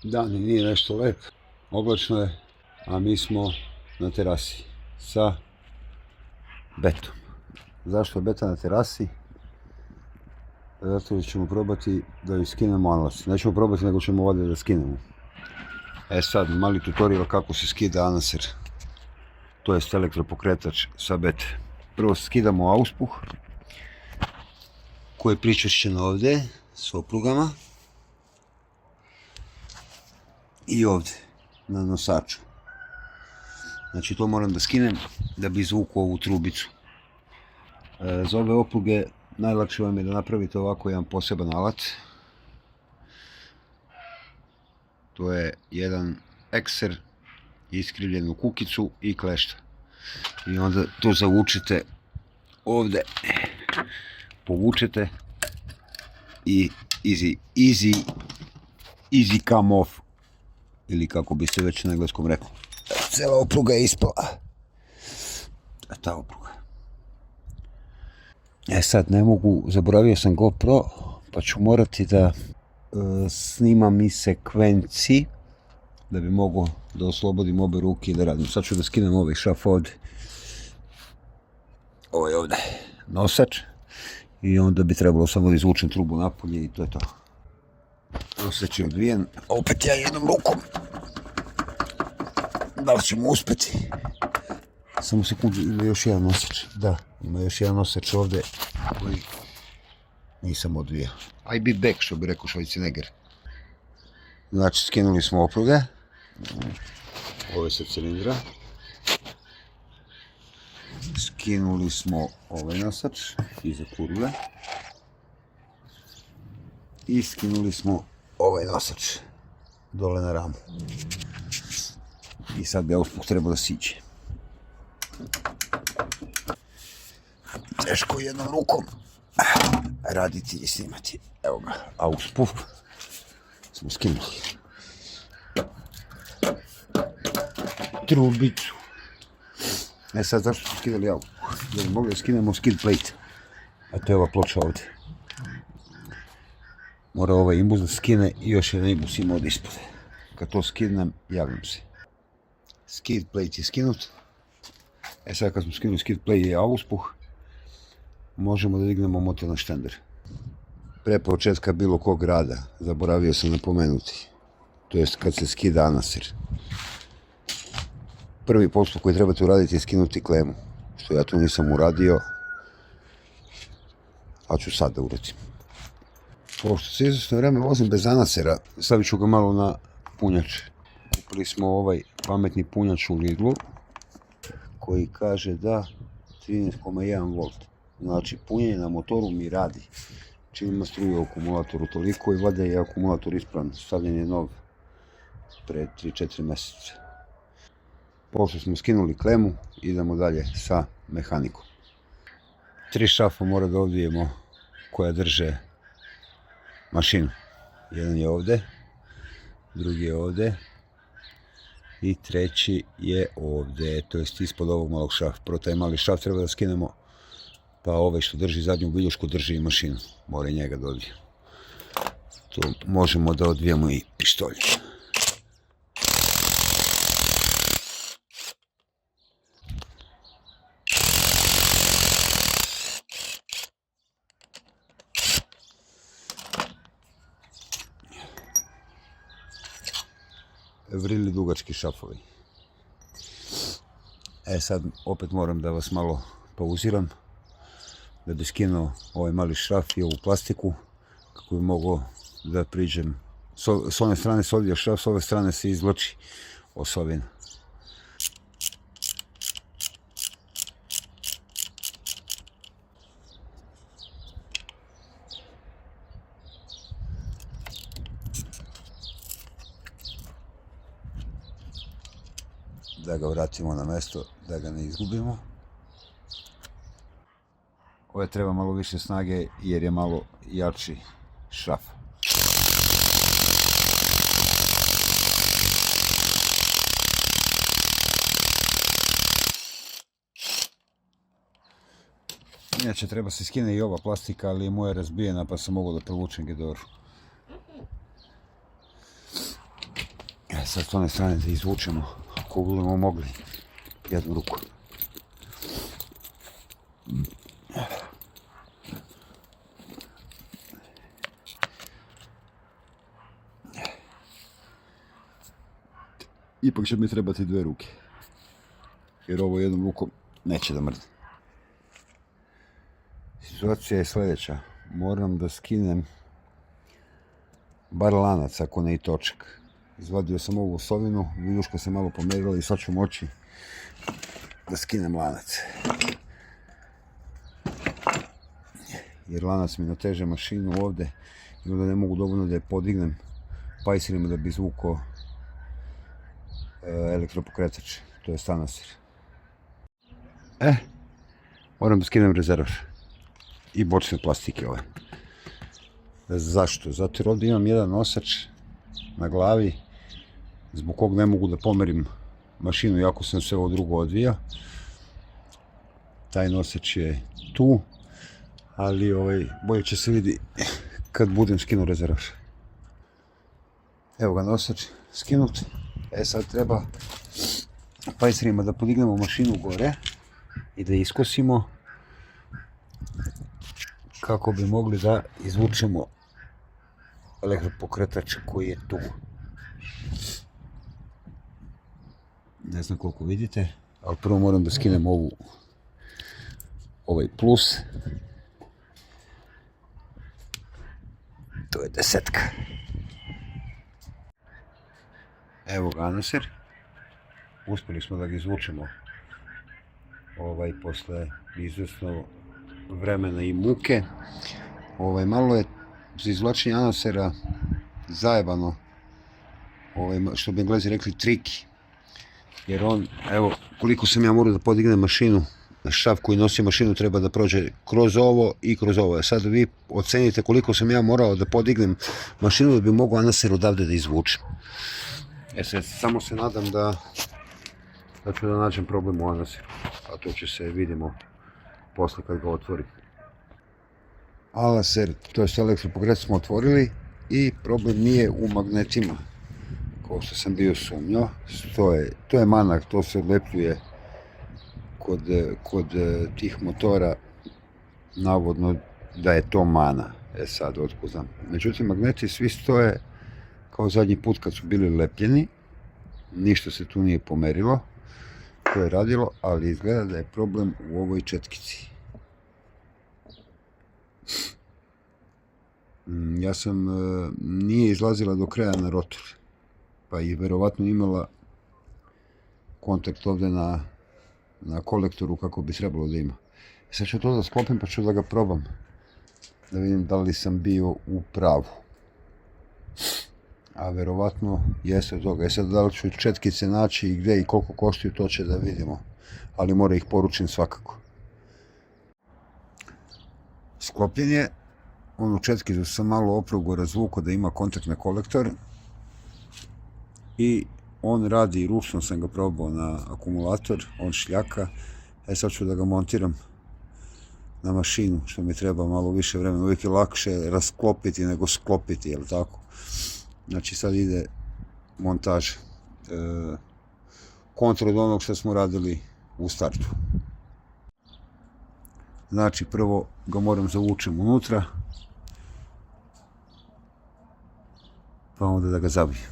Dan nije nešto lep, oblačno je, a mi smo na terasi sa Betom. Zašto je Beta na terasi? Zato što ćemo probati da ju skinemo Anlas. Nećemo probati, nego ćemo ovdje da skinemo. Sad, mali tutorial kako se skida Anaser, to jest elektropokretač sa Bete. Prvo skidamo auspuh koji je pričvršćen ovdje s oprugama i ovdje na nosaču. Znači to moram da skinem da bi izvukao ovu trubicu. Za ove opruge najlakše vam je da napravite ovako jedan poseban alat. To je jedan ekser, iskrivljenu kukicu i klešta. I onda to zavučete ovdje, povučete i easy come off, ili kako bi se već na engleskom rekao. Cijela opruga je ispala. Ta opruga. Sad ne mogu, zaboravio sam GoPro, pa ću morati da snimam i sekvenci da bi mogao da oslobodim obe ruke i da radim. Sad ću da skinem ovaj šraf ovdje. Ovo je ovdje nosač i onda bi trebalo samo da izvučem trubu napolje i to je to. Nosač je odvijen, opet ja jednom rukom. Da li ćemo uspjeti? Samo sekundu, ima još jedan nosač. Da, ima još jedan nosač ovdje koji nisam odvijao. I be back, što bi rekao Schwarzenegger. Znači, skinuli smo opruge. Ove sa cilindra. Skinuli smo ovaj nosač iza kurve. I skinuli smo ovaj nosač dole na ramu. I sad bi auspuh trebao da siđe. Teško jednom rukom raditi i snimati. Evo ga, auspuh smo skinuli. Trubicu. Sad zašto smo skidali auspuh? Da bi mogli da skinemo skid plate. A to je ova ploča ovdje. Mora ovaj imbus da skine i još jedan imbus ima od ispod. Kad to skidnem, javljam se. Skid plate je skinut. Sad kad smo skinuli skid plate i auspuh, možemo da dignemo motor na štender. Pre početka bilo kog rada, zaboravio sam napomenuti, to jest kad se skida Anaser. Prvi postup koji trebate uraditi je skinuti klemu, što ja tu nisam uradio, a ću sad da uradim. Pošto se izvrsno vreme vozim bez Anasera, stavit ću ga malo na punjač. Kupili smo ovaj pametni punjač u Lidlu, koji kaže da 13,1 V. Znači punjenje na motoru mi radi. Čim ima struje u akumulatoru toliko i vada je akumulator ispravan. Stavljen je nov pre 3-4 mjeseca. Pošto smo skinuli klemu, idemo dalje sa mehanikom. 3 šrafa mora da odvijemo koja drže mašinu. Jedan je ovdje, drugi je ovdje i treći je ovdje, to jest ispod ovog malog šrafa. Prvo taj mali šraf treba da skinemo, pa ovaj što drži zadnju biljušku drži i mašinu. Mora i njega da odvijemo. To možemo da odvijemo i pištoljem. Vrili dugački šafovi. Sad opet moram da vas malo pauziram da bi skinuo ovaj mali šraf i ovu plastiku kako bi mogao da priđem. S one strane se odvija šraf, s ove strane se izvlači osovina. Da ga vratimo na mjesto, da ga ne izgubimo. Ovo treba malo više snage jer je malo jači šraf. Inače treba se skine i ova plastika, ali je moja razbijena pa sam mogao da provučem Gedoru. sad s one strane da izvučemo, ako budemo mogli, jednu ruku. Ipak će mi trebati 2 ruke, jer ovo jednom rukom neće da mrdne. Situacija je sljedeća, moram da skinem bar lanac, ako ne i točak. Izvadio sam ovu osovinu, viduška se malo pomerila i sad ću moći da skinem lanac. Jer lanac mi nateže mašinu ovdje i onda ne mogu dovoljno da je podignem pajserima da bi izvukao elektropokretač, to je anasir. Moram da skinem rezervoar i bočne plastike ove. Zašto? Zato jer ovdje imam jedan nosač na glavi zbog kog ne mogu da pomerim mašinu iako sam sve ovo drugo odvija. Taj nosač je tu, ali bolje će se vidi kad budem skinuo rezervoar. Evo ga nosač skinut. Sad treba pajserima da podignemo mašinu gore i da iskosimo kako bi mogli da izvučemo elektropokretač koji je tu. Ne znam koliko vidite, ali prvo moram da skinem ovaj plus. To je 10. Evo ga anasir. Uspjeli smo da ga izvučemo posle izvesno vremena i muke. Malo je za izvlačenje anasera zajebano, što bi Englezi rekli triki. Jer on, evo, koliko sam ja morao da podignem mašinu, šaf koji nosi mašinu treba da prođe kroz ovo i kroz ovo. Sad vi ocenite koliko sam ja morao da podignem mašinu da bi mogao anaser odavde da izvučem. Sad samo se nadam da ću da nađem problem u anaseru, a to će se vidimo posle kad ga otvorim. Anaser, to je elektropokretač smo otvorili i problem nije u magnetima, kao što sam bio sumnjao. To je mana, to se odlepljuje kod tih motora, navodno da je to mana. Sad otkud znam. Međutim, magneti svi stoje kao zadnji put kad su bili lepljeni, ništa se tu nije pomerilo, to je radilo, ali izgleda da je problem u ovoj četkici. Nije izlazila do kraja na rotor, pa je verovatno imala kontakt ovdje na kolektoru kako bi trebalo da ima. Sad ću to da sklopim pa ću da ga probam, da vidim da li sam bio u pravu. A verovatno jeste od toga. Sad da li ću četkice naći i gdje i koliko koštaju, to će da vidimo, ali mora ih poručim svakako. Sklopljen je, onu četkicu sam malo oprugo razvukao da ima kontakt na kolektor i on radi, ručno sam ga probao na akumulator, on šljaka. Sad ću da ga montiram na mašinu, što mi treba malo više vremena. Uvijek je lakše rasklopiti nego sklopiti, jel tako? Znači sad ide montaž, kontra od onog što smo radili u startu. Znači prvo ga moram zavučem unutra, pa onda da ga zabijem.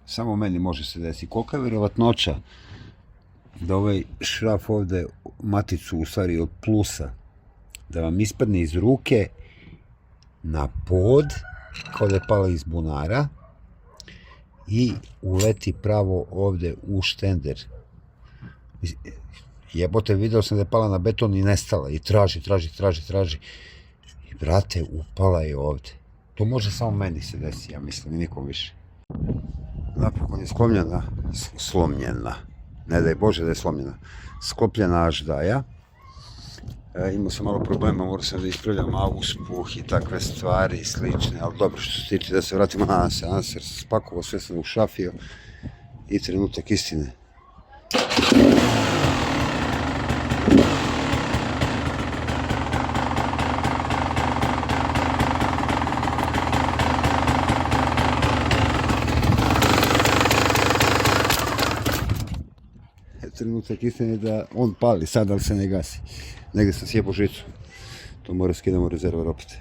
Samo meni može se desiti. Kolika je vjerovatnoća da ovaj šraf ovdje, maticu u stvari od plusa, da vam ispadne iz ruke na pod, kao da je pala iz bunara, i uleti pravo ovdje u štender. Jebote, video sam da je pala na beton i nestala i traži. I brate, upala je ovdje. To može samo meni se desi, ja mislim, i nikom više. Napokon je slomljena, ne daj Bože da je slomljena, sklopljena aždaja. Imao sam malo problema, morao sam da ispravljam auspuh i takve stvari slične, ali dobro, što se tiče da se vratimo na anaser. Anaser se spakovao, sve sam ušafio i trenutak istine. trenutak istine da on pali sad, ali se ne gasi. Negdje sam sjebo žicu. To mora skidamo rezervar opet.